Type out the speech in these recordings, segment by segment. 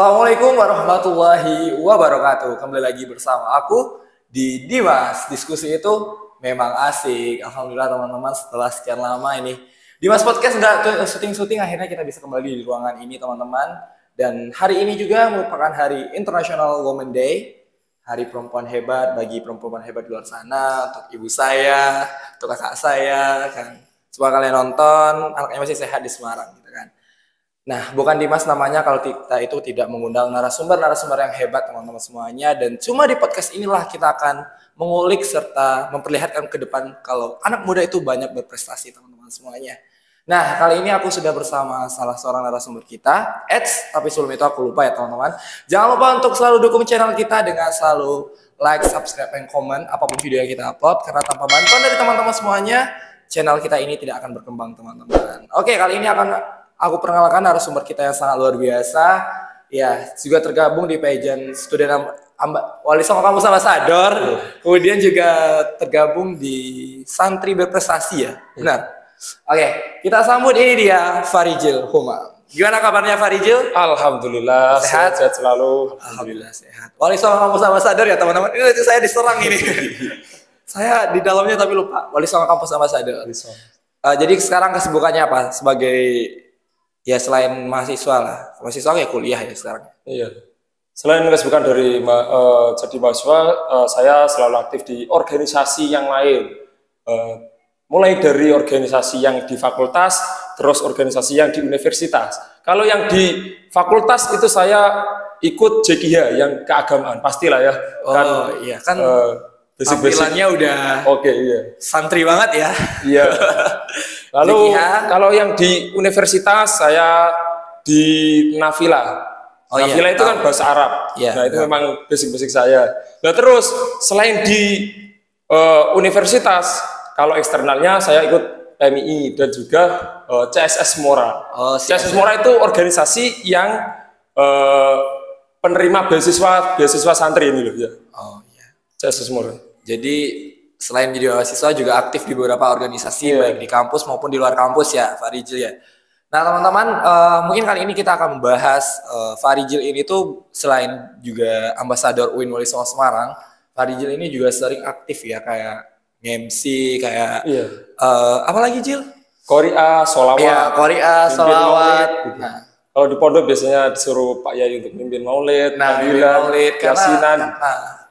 Assalamualaikum warahmatullahi wabarakatuh. Kembali lagi bersama aku di Dimas. Diskusi itu memang asik. Alhamdulillah teman-teman, setelah sekian lama ini Dimas Podcast nggak syuting-syuting, akhirnya kita bisa kembali di ruangan ini teman-teman. Dan hari ini juga merupakan hari International Women Day, hari perempuan hebat bagi perempuan hebat di luar sana. Untuk ibu saya, untuk kakak saya, kan. Semoga kalian nonton, anaknya masih sehat di Semarang gitu kan. Nah, bukan Dimas namanya kalau kita itu tidak mengundang narasumber-narasumber yang hebat teman-teman semuanya. Dan cuma di podcast inilah kita akan mengulik serta memperlihatkan ke depan kalau anak muda itu banyak berprestasi teman-teman semuanya. Nah, kali ini aku sudah bersama salah seorang narasumber kita, tapi sebelum itu aku lupa ya teman-teman. Jangan lupa untuk selalu dukung channel kita dengan selalu like, subscribe, dan komen apapun video yang kita upload. Karena tanpa bantuan dari teman-teman semuanya, channel kita ini tidak akan berkembang teman-teman. Oke, kali ini aku perkenalkan narasumber kita yang sangat luar biasa. Ya, juga tergabung di pageant Student Wali Songo Kampus Ambassador. Kemudian juga tergabung di Santri Berprestasi ya. Benar. Oke, kita sambut ini dia Farijil Humam. Gimana kabarnya Farijil? Alhamdulillah sehat selalu. Alhamdulillah sehat. Wali Songo Kampus Ambassador ya teman-teman. Ini saya diserang ini. Saya di dalamnya tapi lupa. Wali Songo Kampus Ambassador. Jadi sekarang kesibukannya apa? Sebagai ya selain mahasiswa lah, mahasiswa ya kuliah ya sekarang. Iya. Selain kesibukan dari jadi mahasiswa, saya selalu aktif di organisasi yang lain. Mulai dari organisasi yang di fakultas, terus organisasi yang di universitas. Kalau yang di fakultas itu saya ikut JKH yang keagamaan, pastilah ya. Iya kan. Tampilannya udah iya. Santri banget ya. Iya. Lalu kalau yang di universitas saya di Nafila. Nafila itu kan bahasa Arab. Iya, nah itu memang basic saya. Nah terus selain di universitas, kalau eksternalnya saya ikut PMI dan juga CSS Mora. CSS Mora itu organisasi yang penerima beasiswa santri ini loh ya. CSS Mora. Jadi selain jadi mahasiswa juga aktif di beberapa organisasi baik di kampus maupun di luar kampus ya Farijil ya. Nah teman-teman, mungkin kali ini kita akan membahas Farijil ini tuh selain juga ambasador UIN Wali Songo Semarang, Farijil ini juga sering aktif ya kayak MC kayak apa lagi Jil? Qori'ah, sholawat. Iya, Qori'ah, sholawat. Nah, kalau di pondok biasanya disuruh Pak Yai untuk mimpin maulid, maulid, yasinan.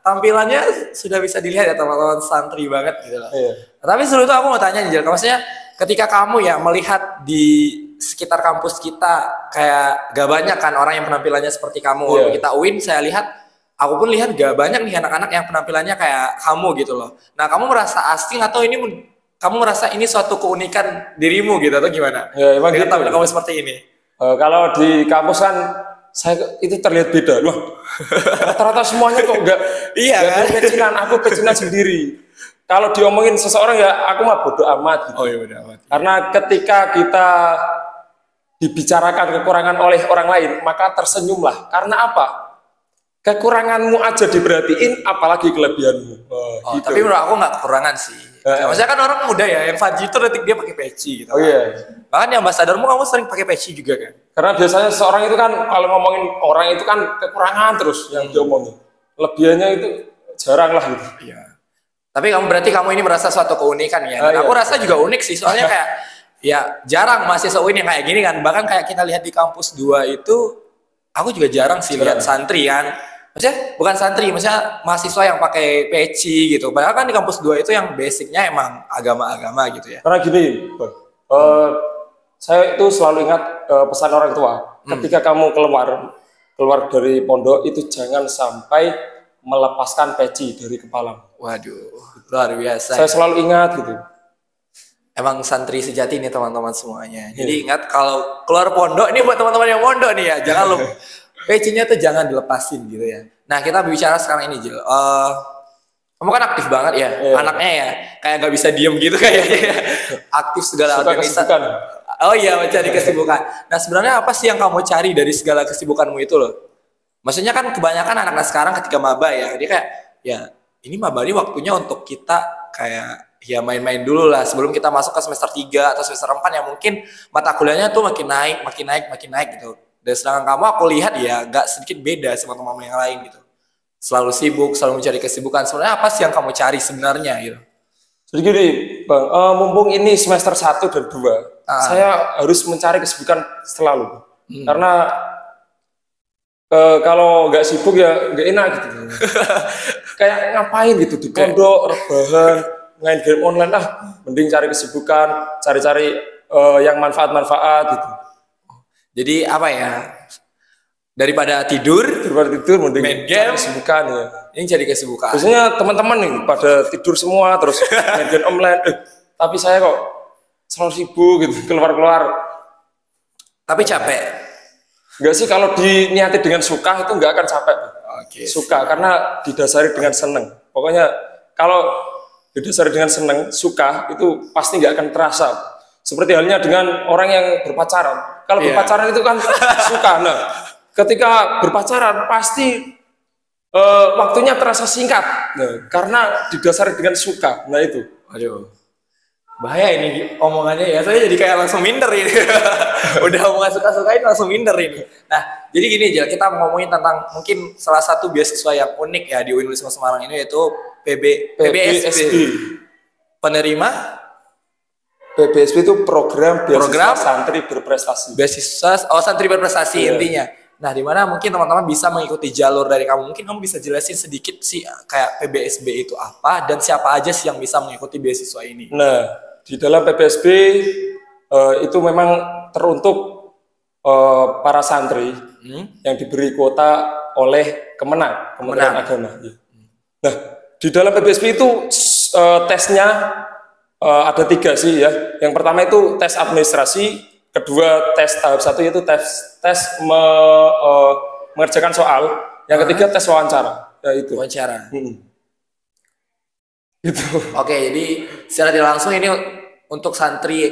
Tampilannya sudah bisa dilihat ya teman-teman, santri banget gitu loh. Tapi sebelum itu aku mau tanya nih, maksudnya ketika kamu ya melihat di sekitar kampus kita kayak gak banyak kan orang yang penampilannya seperti kamu. Walaupun kita UIN, saya lihat, aku pun lihat gak banyak nih anak-anak yang penampilannya kayak kamu gitu loh. Nah kamu merasa asing atau kamu merasa ini suatu keunikan dirimu gitu atau gimana? Ya emang gitu. Tampilan kamu seperti ini. Kalau di kampus kan saya itu terlihat beda loh. Rata-rata semuanya kok enggak kan? Pecinan, aku pecinan sendiri. Kalau diomongin seseorang ya aku mah bodo amat gitu. Bodo amat. Karena ketika kita dibicarakan kekurangan oleh orang lain, maka tersenyumlah. Karena apa? Kekuranganmu aja diperhatiin, apalagi kelebihanmu. Gitu. Tapi menurut aku nggak kekurangan sih. Maksudnya kan orang muda ya, yang Fadji itu detik dia pakai peci gitu. Bahkan yang ambasadormu kamu sering pakai peci juga kan? Karena biasanya seorang itu kan kalau ngomongin orang itu kan kekurangan terus yang diomongin. Lebihannya itu jarang lah gitu. Iya. Tapi berarti kamu ini merasa suatu keunikan ya. Dan aku rasa juga unik sih, soalnya kayak ya jarang mahasiswa UIN yang kayak gini kan. Bahkan kayak kita lihat di kampus 2 itu aku juga jarang sih lihat santri kan. Maksudnya bukan santri, maksudnya mahasiswa yang pakai peci gitu. Padahal kan di kampus 2 itu yang basicnya emang agama-agama gitu ya. Karena gini, saya itu selalu ingat pesan orang tua. Ketika kamu keluar dari pondok itu jangan sampai melepaskan peci dari kepala. Waduh, luar biasa. Saya selalu ingat gitu. Emang santri sejati nih teman-teman semuanya. Jadi ingat kalau keluar pondok, ini buat teman-teman yang pondok nih ya, jangan lupa pecinya tuh jangan dilepasin gitu ya. Nah kita bicara sekarang ini Jil. Kamu kan aktif banget ya, anaknya ya, kayak nggak bisa diem gitu kayaknya. Aktif segala organisasi. Oh iya, mencari kesibukan. Nah sebenarnya apa sih yang kamu cari dari segala kesibukanmu itu loh? Maksudnya kan kebanyakan anak-anak sekarang ketika maba ya, dia kayak ya ini maba ini waktunya untuk kita kayak ya main-main dulu lah sebelum kita masuk ke semester 3 atau semester 4 yang mungkin mata kuliahnya tuh makin naik gitu. Dan sedangkan kamu aku lihat ya nggak sedikit beda sama teman-teman yang lain gitu. Selalu sibuk, selalu mencari kesibukan. Sebenarnya apa sih yang kamu cari sebenarnya gitu? Jadi gini, Bang, mumpung ini semester 1 dan 2, saya harus mencari kesibukan selalu. Karena kalau nggak sibuk ya nggak enak gitu. Kayak ngapain gitu di pondok, rebahan, main game online, mending cari kesibukan, cari-cari yang manfaat-manfaat gitu. Jadi apa ya? Daripada tidur mending main game, kesibukan ya. Ini cari kesibukan. Biasanya teman-teman nih pada tidur semua terus main game online. Tapi saya kok selalu sibuk gitu, keluar-keluar. Tapi capek. Enggak sih, kalau diniati dengan suka itu enggak akan capek. Oke, suka karena didasari dengan seneng. Pokoknya kalau didasari dengan seneng, suka itu pasti enggak akan terasa. Seperti halnya dengan orang yang berpacaran. Kalau berpacaran itu kan suka. Nah, ketika berpacaran pasti waktunya terasa singkat. Nah, karena didasari dengan suka. Nah itu. Aduh. Bahaya ini omongannya ya, saya jadi kayak langsung minder ini. Udah omongan suka-sukain langsung minder ini. Nah, jadi gini Jel, kita mau ngomongin tentang mungkin salah satu beasiswa yang unik ya di Universitas Semarang ini, yaitu PBSB. Penerima PBSB itu program santri berprestasi. Beasiswa santri berprestasi intinya. Nah, di mana mungkin teman-teman bisa mengikuti jalur dari kamu. Mungkin kamu bisa jelasin sedikit sih kayak PBSB itu apa dan siapa aja sih yang bisa mengikuti beasiswa ini. Nah, di dalam PBSB itu memang teruntuk para santri yang diberi kuota oleh Kementerian Agama. Nah, di dalam PBSB itu tesnya ada 3 sih ya. Yang pertama itu tes administrasi, kedua tes tahap 1 yaitu tes mengerjakan soal, yang ketiga tes wawancara. Ya itu. Wawancara. Gitu. Oke, jadi secara tidak langsung ini untuk santri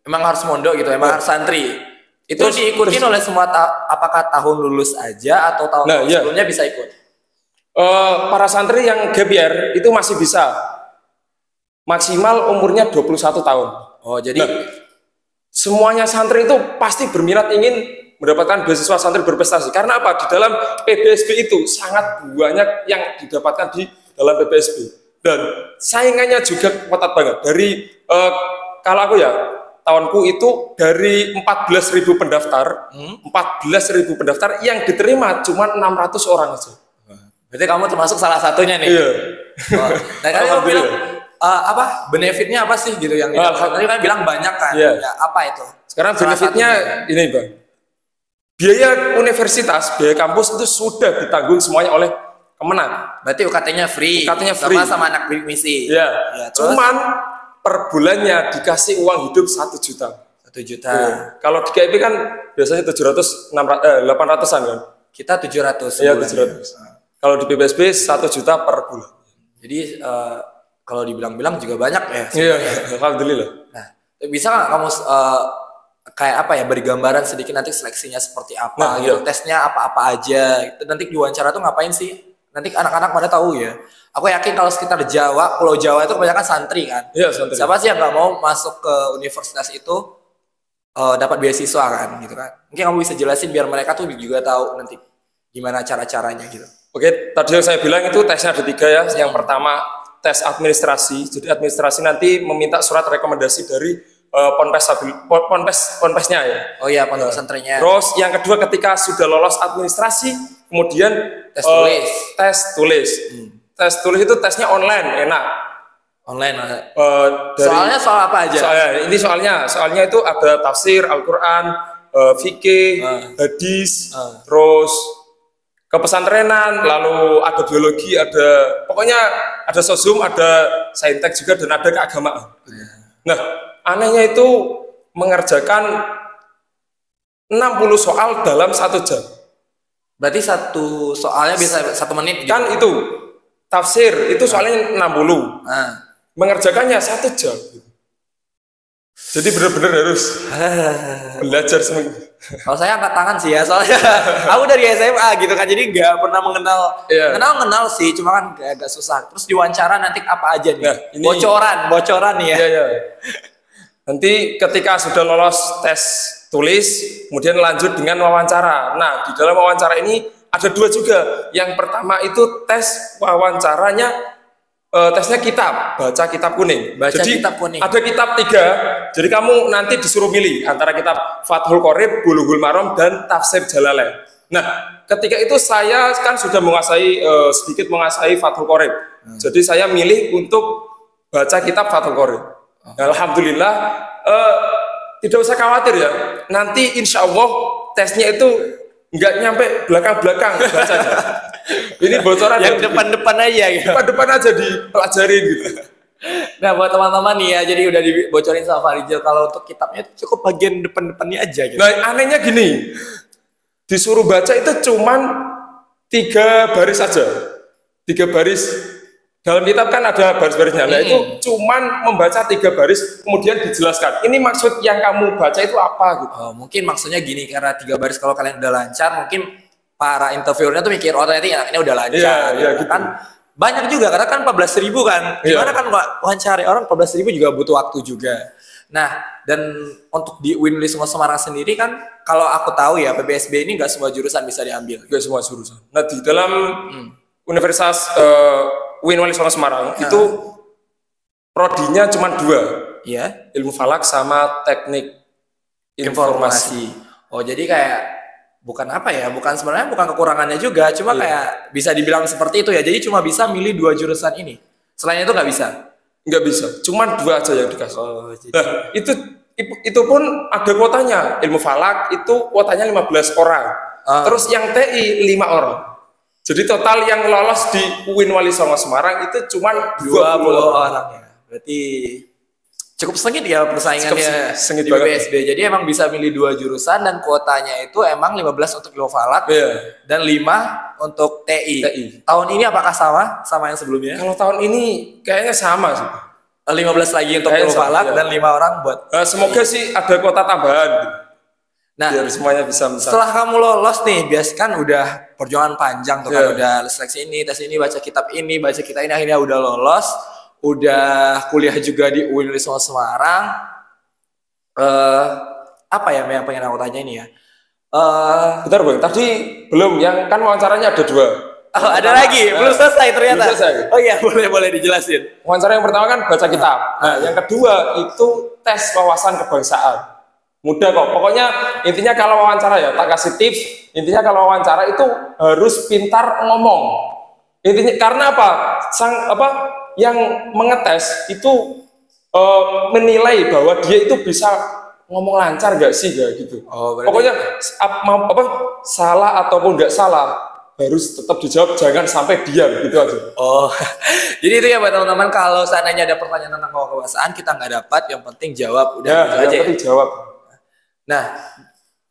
emang harus mondok gitu, emang harus santri. Itu diikutin oleh semua apakah tahun lulus aja atau tahun sebelumnya bisa ikut? Para santri yang gap year itu masih bisa. Maksimal umurnya 21 tahun. Oh, jadi semuanya santri itu pasti berminat ingin mendapatkan beasiswa santri berprestasi. Karena apa? Di dalam PBSB itu sangat banyak yang didapatkan di dalam PBSB. Dan saingannya juga ketat banget. Dari kalau aku ya, tahunku itu dari 14.000 pendaftar, 14.000 pendaftar yang diterima cuma 600 orang aja. Berarti kamu termasuk salah satunya nih. Iya. Nah, kamu bilang benefitnya apa sih gitu yang tadi kan bilang banyak kan? Ya, apa itu? Sekarang benefitnya ini Bang. Biaya universitas, biaya kampus itu sudah ditanggung semuanya oleh Kemenang. Berarti UKT-nya free. UKT-nya free. Sama anak bidik misi. Ya. Cuman per bulannya dikasih uang hidup 1 juta. 1 juta. Kalau di KIP kan biasanya 800-an kan? Kita 700. Iya, 700. Kalau di PBSB 1 juta per bulan. Jadi kalau dibilang-bilang juga banyak ya. Iya, alhamdulillah. Nah, bisa nggak kamu kayak apa ya, beri gambaran sedikit nanti seleksinya seperti apa gitu, tesnya apa-apa aja. Itu nanti di wawancara tuh ngapain sih? Nanti anak-anak pada tahu ya. Aku yakin kalau sekitar Jawa, Pulau Jawa itu kebanyakan santri kan. Iya, santri. Siapa sih yang nggak mau masuk ke universitas itu dapat beasiswa kan, gitu kan? Mungkin kamu bisa jelasin biar mereka tuh juga tahu nanti gimana cara-caranya gitu. Oke, tadi yang saya bilang itu tesnya ada 3 ya. Yang pertama tes administrasi. Jadi administrasi nanti meminta surat rekomendasi dari ponpesnya ya. Oh iya, pondok pesantrennya. Terus yang kedua ketika sudah lolos administrasi, kemudian tes tulis. Tes tulis itu tesnya online, enak. Online. Soalnya soal apa aja? Soalnya itu ada tafsir Al-Quran, fikih, hadis, terus kepesantrenan, lalu ada biologi, pokoknya ada sosum, ada saintek juga, dan ada keagamaan. Nah, anehnya itu mengerjakan 60 soal dalam 1 jam. Berarti satu soalnya bisa 1 menit gitu? Kan itu tafsir itu soalnya 60. Mengerjakannya 1 jam. Jadi benar-benar harus belajar semua. Kalau saya angkat tangan sih ya, soalnya aku dari SMA gitu kan, jadi nggak pernah mengenal, kenal sih, cuma kan agak susah. Terus diwawancara nanti apa aja nih? Nah, ini bocoran nih ya. Nanti ketika sudah lolos tes tulis, kemudian lanjut dengan wawancara. Nah, di dalam wawancara ini ada 2 juga. Yang pertama itu tes wawancaranya, tesnya kitab, baca kitab kuning. Jadi kitab kuning. ada kitab 3. Jadi kamu nanti disuruh milih antara kitab Fathul Qorib, Bulughul Maram, dan Tafsir Jalalain. Nah, ketika itu saya kan sudah menguasai sedikit menguasai Fathul Qorib. Jadi saya milih untuk baca kitab Fathul Qorib. Alhamdulillah, tidak usah khawatir ya. Nanti insya Allah tesnya itu nggak nyampe belakang-belakang bacanya. Ini bocoran yang depan-depan aja gitu. Depan-depan aja dipelajarin gitu. Nah, buat teman-teman nih ya, jadi udah dibocorin sama Farijal kalau untuk kitabnya itu cukup bagian depan-depannya aja gitu. Nah, anehnya gini. Disuruh baca itu cuman 3 baris saja. 3 baris. Dalam kitab kan ada baris-barisnya. Nah, itu cuman membaca 3 baris kemudian dijelaskan. Ini maksud yang kamu baca itu apa gitu. Oh, mungkin maksudnya gini, karena 3 baris kalau kalian udah lancar, mungkin para interviewernya tuh mikir, oh ternyata ini udah lancar. Gitu. Kan banyak juga, karena kan 14.000 kan. Gimana kan wawancara orang 14.000 juga butuh waktu juga. Nah, dan untuk di Win Wali Songo Semarang sendiri kan, kalau aku tahu ya, PBSB ini nggak semua jurusan bisa diambil. Nggak semua jurusan. Nah, di dalam Universitas Win Wali Songo Semarang itu prodinya cuma 2. Iya. Ilmu falak sama teknik informasi. Oh, jadi kayak sebenarnya bukan kekurangannya juga, cuma kayak bisa dibilang seperti itu ya. Jadi cuma bisa milih 2 jurusan ini. Selain itu nggak bisa. Nggak bisa, cuman 2 aja yang dikasih. Oh, jadi. Nah, itu pun ada kuotanya. Ilmu falak itu kuotanya 15 orang. Terus yang TI 5 orang. Jadi total yang lolos di UIN Wali Songo Semarang itu cuman 20 orang ya. Berarti cukup sengit ya persaingannya sengit di PBSB. Jadi emang bisa milih 2 jurusan dan kuotanya itu emang 15 untuk ilmu falak dan 5 untuk TI. Tahun ini apakah sama yang sebelumnya? Kalau tahun ini kayaknya sama sih. 15 lagi untuk ilmu falak dan 5 orang buat semoga sih ada kuota tambahan. Nah, biar semuanya bisa. Setelah kamu lolos nih, biasa kan udah perjuangan panjang tuh kan, udah seleksi ini, tes ini, baca kitab ini, akhirnya udah lolos. Udah kuliah juga di UIN Wali Songo Semarang. Apa ya yang pengen aku tanya ini ya? Bentar Bang, tadi belum, yang kan wawancaranya ada 2. Oh, ada lagi, belum selesai ternyata. Belum selesai. Oh iya, boleh dijelasin. Wawancara yang pertama kan baca kitab. Nah, yang kedua itu tes wawasan kebangsaan. Mudah kok. Pokoknya intinya kalau wawancara ya, tak kasih tips. Intinya kalau wawancara itu harus pintar ngomong. Intinya karena apa? Yang mengetes itu menilai bahwa dia itu bisa ngomong lancar nggak sih, gitu. Oh, pokoknya salah ataupun nggak salah harus tetap dijawab, jangan sampai diam gitu aja. Oh, jadi itu ya buat teman-teman, kalau seandainya ada pertanyaan tentang kebangsaan kita nggak dapat, yang penting jawab, udah gitu aja. Yang penting jawab. Nah,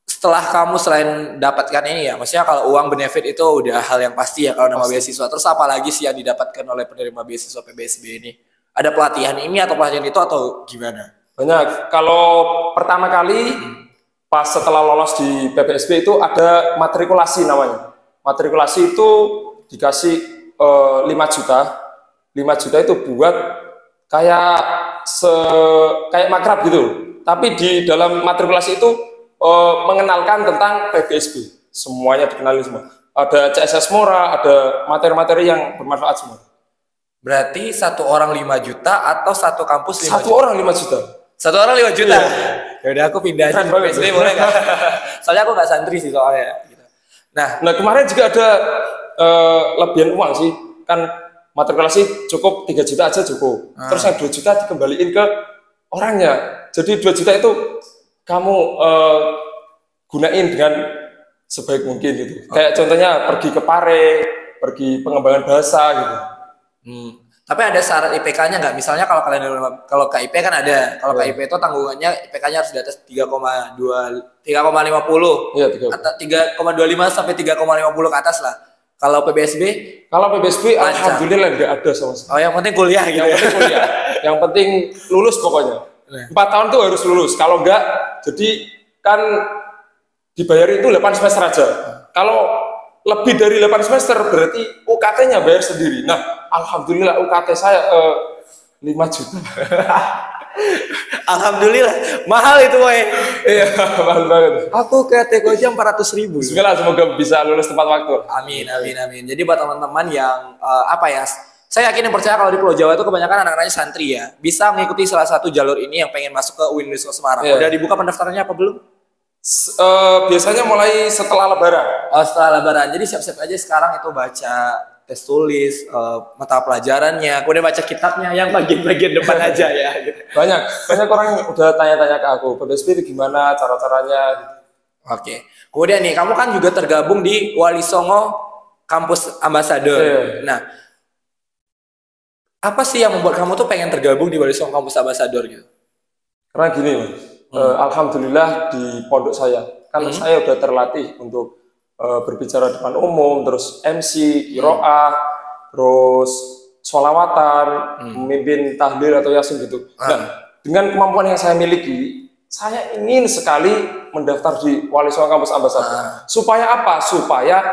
setelah kamu selain dapatkan ini ya, maksudnya kalau uang benefit itu udah hal yang pasti ya kalau nama beasiswa. Terus apa lagi sih yang didapatkan oleh penerima beasiswa PBSB ini? Ada pelatihan ini atau pelatihan itu atau gimana? Banyak. Kalau pertama kali pas setelah lolos di PBSB itu ada matrikulasi namanya. Matrikulasi itu dikasih 5 juta. 5 juta itu buat kayak makrab gitu. Tapi di dalam matrikulasi itu mengenalkan tentang PBSB. Semuanya dikenali semua. Ada CSS Mora, ada materi-materi yang bermanfaat semua. Berarti 1 orang 5 juta atau 1 kampus 5 juta? 1 orang 5 juta. 1 orang 5 juta? Iya. Ya udah, aku pindah aja ke PBSB boleh nggak? Soalnya aku nggak santri sih soalnya. Nah, kemarin juga ada lebihan uang sih. Kan matrikulasi cukup 3 juta aja cukup. Terus yang 2 juta dikembaliin ke orangnya. Jadi 2 juta itu kamu gunain dengan sebaik mungkin gitu. Kayak contohnya pergi ke Pare, pergi pengembangan bahasa gitu. Tapi ada syarat IPK-nya nggak? Misalnya kalau KIP kan ada. Kalau KIP itu tanggungannya IPK-nya harus di atas 3,50. Iya, 3,25 sampai 3,50 ke atas lah. Kalau PBSB? Kalau PBSB alhamdulillah nggak ada sama sekali. Oh, yang penting kuliah gitu. Yang penting kuliah. Yang penting lulus pokoknya. 4 tahun tuh harus lulus. Kalau enggak, jadi kan dibayar itu 8 semester aja. Kalau lebih dari 8 semester berarti UKT-nya bayar sendiri. Nah, alhamdulillah UKT saya 5 juta. Alhamdulillah, mahal itu, woy. Iya, mahal banget. Aku ke Teko aja 400.000. Bismillah, semoga bisa lulus tepat waktu. Amin, amin, amin. Jadi buat teman-teman yang apa ya, saya yakin dan percaya kalau di Pulau Jawa itu kebanyakan anak-anaknya santri ya, bisa mengikuti salah satu jalur ini yang pengen masuk ke UIN Semarang. Iya. Udah dibuka pendaftarannya apa belum? Biasanya mulai setelah Lebaran. Oh, setelah Lebaran. Jadi siap-siap aja sekarang itu baca tes tulis, mata pelajarannya, kemudian baca kitabnya yang bagian-bagian depan aja ya. Banyak orang yang udah tanya-tanya ke aku, Kodespi itu gimana cara-caranya. Oke. Kemudian nih, kamu kan juga tergabung di Wali Songo Kampus Ambassador. Iya. Nah, apa sih yang membuat kamu tuh pengen tergabung di Wali Songo Kampus Ambassador gitu? Karena gini, Mas. Alhamdulillah di pondok saya, kan saya udah terlatih untuk berbicara depan umum, terus MC, kiroah, terus sholawatan, memimpin tahlil atau yasin gitu. Nah, dengan kemampuan yang saya miliki, saya ingin sekali mendaftar di Wali Songo Kampus Ambassador. Supaya apa? Supaya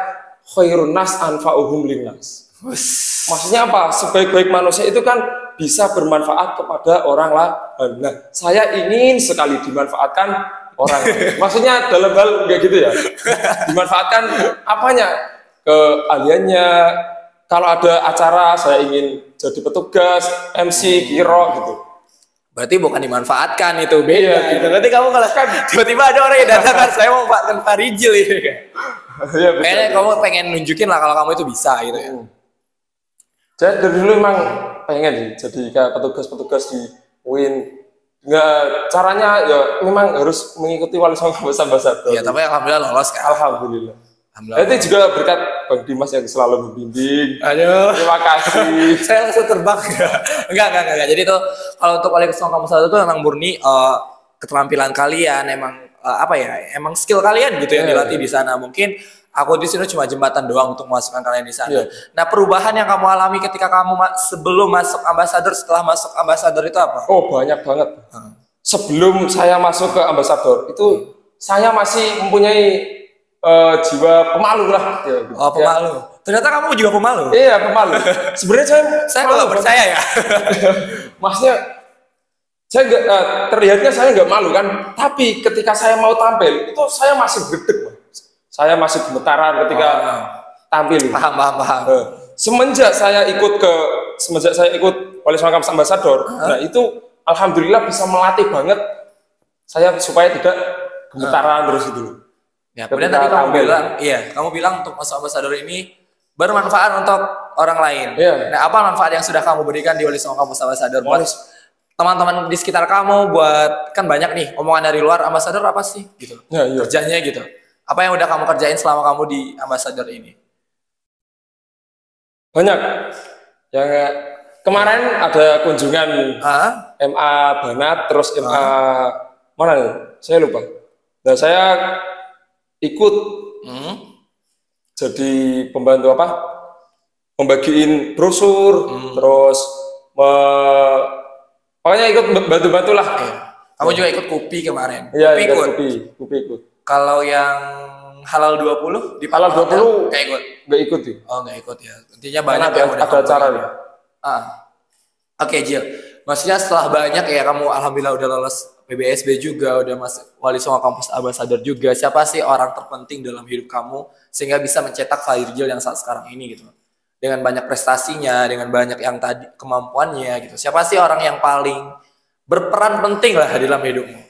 khairun nas anfa'uhum linnas. Maksudnya apa? Sebaik-baik manusia itu kan bisa bermanfaat kepada orang lain. Nah, saya ingin sekali dimanfaatkan orang. Maksudnya dalam hal kayak gitu ya. Dimanfaatkan apanya? Keahliannya. Kalau ada acara saya ingin jadi petugas, MC, kiro gitu. Berarti bukan dimanfaatkan, itu beda. Iya, gitu. Berarti kamu kalau kan tiba-tiba ada orang yang datang kan, saya mau Pak Rijil ini. Ya, kayaknya kamu pengen nunjukin lah kalau kamu itu bisa gitu ya. Saya dari dulu emang pengen jadi kayak petugas-petugas di UIN. Nggak, caranya ya memang harus mengikuti Wali Songo Kampus Ambassador. Iya, tapi alhamdulillah lolos kan. Alhamdulillah. Itu juga berkat Bang Dimas yang selalu membimbing. Aduh. Terima kasih. Saya langsung terbang. Enggak. Jadi tuh kalau untuk Wali Songo Kampus Ambassador itu memang murni keterampilan kalian, emang emang skill kalian gitu yang dilatih di sana. Mungkin aku di sini cuma jembatan doang untuk memasukkan kalian di sana. Nah, perubahan yang kamu alami ketika kamu sebelum masuk ambasador, setelah masuk ambasador itu apa? Oh, banyak banget. Sebelum saya masuk ke ambasador, itu saya masih mempunyai jiwa pemalu lah. Oh, pemalu. Ternyata kamu juga pemalu. Iya, pemalu. Sebenarnya saya nggak percaya ya. Maksudnya saya nggak terlihatnya saya nggak malu kan, tapi ketika saya mau tampil itu saya masih gede. Saya masih gemetaran ketika tampil. Paham. Semenjak saya ikut Wali Songo Kampus Ambassador, nah itu alhamdulillah bisa melatih banget saya supaya tidak gemetaran terus itu. Ya, kemudian tadi kamu bilang untuk masuk ambasador ini bermanfaat untuk orang lain. Iya. Nah, apa manfaat yang sudah kamu berikan di Wali Songo Kampus Ambassador buat teman-teman di sekitar kamu, buat kan banyak nih omongan dari luar, ambasador apa sih gitu. Kerjanya gitu. Apa yang udah kamu kerjain selama kamu di ambasador ini? Banyak. Yang kemarin ada kunjungan MA Banat, terus MA mana nih? Saya lupa. Nah, saya ikut jadi pembantu membagiin brosur, terus pokoknya ikut bantu-bantu lah. Kamu juga ikut KUPI kemarin? Iya, KUPI ikut. Kalau yang halal 20 di halal 20 nggak ikut? Nggak ikut ya? Oh, nggak ikut ya. Intinya banyak yang udah ada acara ya. Oke, Jill. Maksudnya setelah banyak ya kamu alhamdulillah udah lolos PBSB juga, udah masuk Wali Songo Kampus Ambassador juga. Siapa sih orang terpenting dalam hidup kamu sehingga bisa mencetak Fairjil yang saat sekarang ini gitu? Dengan banyak prestasinya, dengan banyak yang tadi kemampuannya gitu. Siapa sih orang yang paling berperan penting lah dalam hidupmu?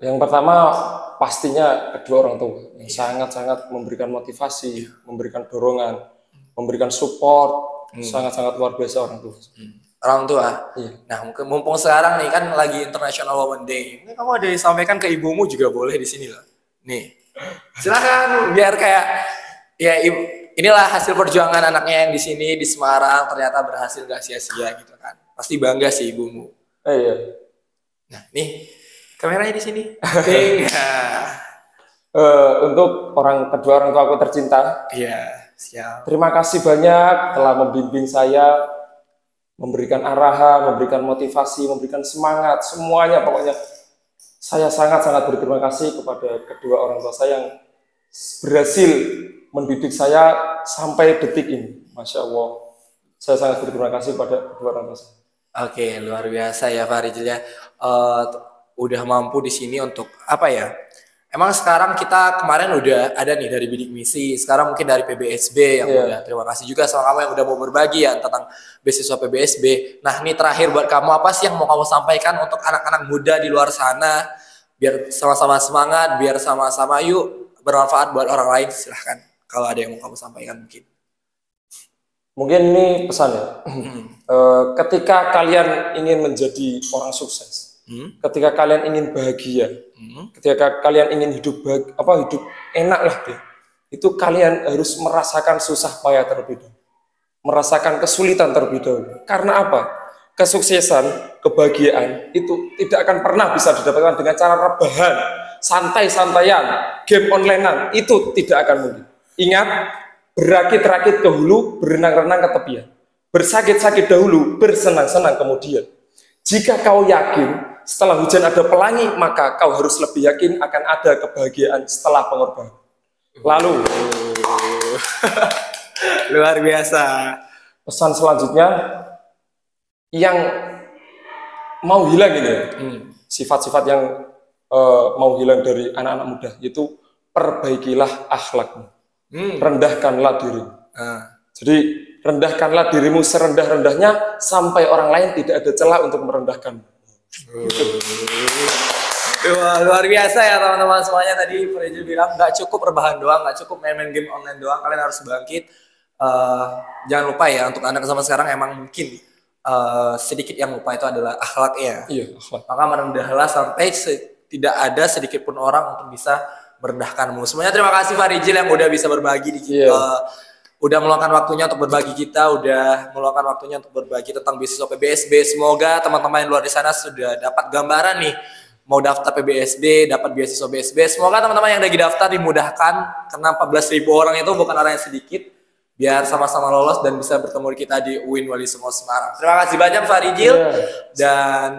Yang pertama pastinya kedua orang tua yang sangat-sangat memberikan motivasi, memberikan dorongan, memberikan support, sangat-sangat luar biasa orang tua. Orang tua. Nah, mumpung sekarang nih kan lagi International Women Day, ini kamu ada disampaikan ke ibumu juga boleh di sini lah. Nih, silakan biar kayak ya inilah hasil perjuangan anaknya yang di sini di Semarang ternyata berhasil gak sia-sia gitu kan. Pasti bangga sih ibumu. Iya. Nah, nih kameranya di sini. Untuk kedua orang tua aku tercinta. Iya, siap. Terima kasih banyak telah membimbing saya, memberikan arahan, memberikan motivasi, memberikan semangat, semuanya pokoknya. Saya sangat-sangat berterima kasih kepada kedua orang tua saya yang berhasil mendidik saya sampai detik ini. Masya Allah. Saya sangat berterima kasih kepada kedua orang tua saya. Oke, luar biasa ya Farijil ya. udah mampu di sini untuk apa ya? Emang sekarang kita kemarin udah ada nih dari bidik misi, sekarang mungkin dari PBSB yang Iya. udah, terima kasih juga sama kamu yang udah mau berbagi ya tentang beasiswa PBSB. Nah ini terakhir buat kamu, apa sih yang mau kamu sampaikan untuk anak-anak muda di luar sana biar sama-sama semangat, biar sama-sama yuk bermanfaat buat orang lain. Silahkan kalau ada yang mau kamu sampaikan mungkin. Mungkin ini pesan ya. Ketika kalian ingin menjadi orang sukses, ketika kalian ingin bahagia, ketika kalian ingin hidup hidup enak lah deh, itu kalian harus merasakan susah payah terlebih dahulu, merasakan kesulitan terlebih dahulu. Karena apa? Kesuksesan, kebahagiaan itu tidak akan pernah bisa didapatkan dengan cara rebahan, santai-santaian, game onlinean, itu tidak akan mungkin. Ingat, berakit-rakit ke hulu, berenang-renang ke tepian. Bersakit-sakit dahulu, bersenang-senang kemudian. Jika kau yakin setelah hujan ada pelangi, maka kau harus lebih yakin akan ada kebahagiaan setelah pengorbanan. Lalu, luar biasa. Pesan selanjutnya, yang mau hilang ini, sifat-sifat yang mau hilang dari anak-anak muda, itu perbaikilah akhlakmu, rendahkanlah dirimu. Jadi rendahkanlah dirimu serendah-rendahnya sampai orang lain tidak ada celah untuk merendahkanmu. Wah, luar biasa ya teman-teman semuanya. Tadi Freddy bilang nggak cukup rebahan doang, nggak cukup main-main game online doang, kalian harus bangkit. Jangan lupa ya, untuk anak zaman sekarang emang mungkin sedikit yang lupa itu adalah akhlaknya. Iya, akhlak. Maka merendahlah sampai tidak ada sedikit pun orang untuk bisa merendahkanmu. Semuanya terima kasih Farijil yang udah bisa berbagi di kita. Udah meluangkan waktunya untuk berbagi kita, udah meluangkan waktunya untuk berbagi tentang beasiswa PBSB. Semoga teman-teman yang luar di sana sudah dapat gambaran nih, mau daftar PBSB, dapat beasiswa BSB. Semoga teman-teman yang lagi daftar dimudahkan, karena 14.000 orang itu bukan orang yang sedikit, biar sama-sama lolos dan bisa bertemu kita di UIN Wali Songo Semarang. Terima kasih banyak Farijil, dan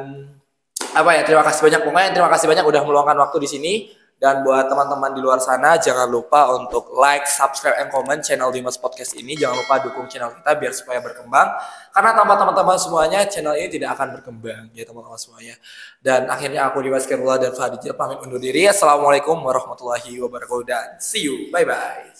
terima kasih banyak pokoknya, terima kasih banyak udah meluangkan waktu di sini. Dan buat teman-teman di luar sana, jangan lupa untuk like, subscribe, and comment channel Dimas Podcast ini. Jangan lupa dukung channel kita biar supaya berkembang. Karena tanpa teman-teman semuanya, channel ini tidak akan berkembang ya teman-teman semuanya. Dan akhirnya aku Dimas Kerula dan Farijil pamit undur diri. Assalamualaikum warahmatullahi wabarakatuh dan see you. Bye-bye.